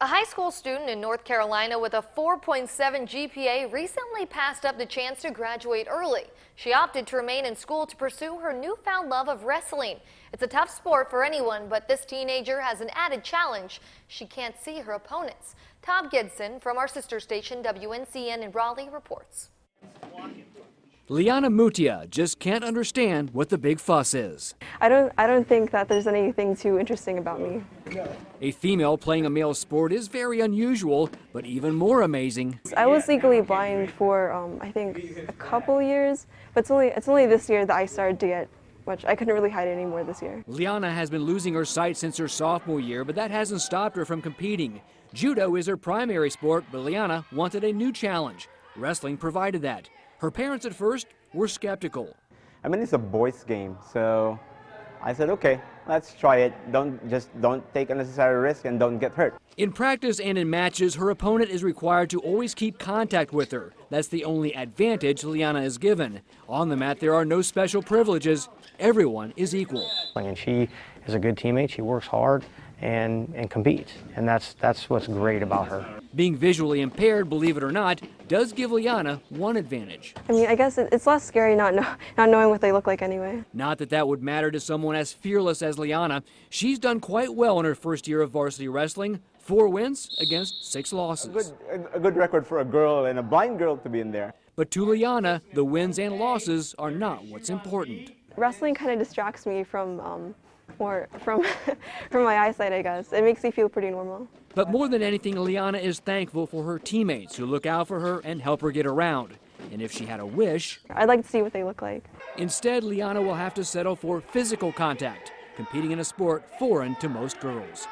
A high school student in North Carolina with a 4.7 GPA recently passed up the chance to graduate early. She opted to remain in school to pursue her newfound love of wrestling. It's a tough sport for anyone, but this teenager has an added challenge. She can't see her opponents. Tom Gibson from our sister station WNCN in Raleigh reports. Liana Mutia just can't understand what the big fuss is. I don't think that there's anything too interesting about me. A female playing a male sport is very unusual, but even more amazing. I was legally blind for I think a couple years, but it's only this year that I started to get much. I couldn't really hide it anymore this year. Liana has been losing her sight since her sophomore year, but that hasn't stopped her from competing. Judo is her primary sport, but Liana wanted a new challenge. Wrestling provided that. Her parents at first were skeptical. I mean, it's a boys' game, so I said, okay, let's try it. Don't take unnecessary risk and don't get hurt. In practice and in matches, her opponent is required to always keep contact with her. That's the only advantage Liana is given. On the mat, there are no special privileges. Everyone is equal. And she is a good teammate. She works hard and competes, and that's what's great about her. Being visually impaired, believe it or not, does give Liana one advantage. I mean, I guess it's less scary not knowing what they look like anyway. Not that that would matter to someone as fearless as Liana. She's done quite well in her first year of varsity wrestling. 4 wins against 6 losses. A good record for a girl and a blind girl to be in there. But to Liana, the wins and losses are not what's important. Wrestling kind of distracts me from from my eyesight, I guess. It makes me feel pretty normal. But more than anything, Liana is thankful for her teammates who look out for her and help her get around. And if she had a wish, I'd like to see what they look like. Instead, Liana will have to settle for physical contact, competing in a sport foreign to most girls.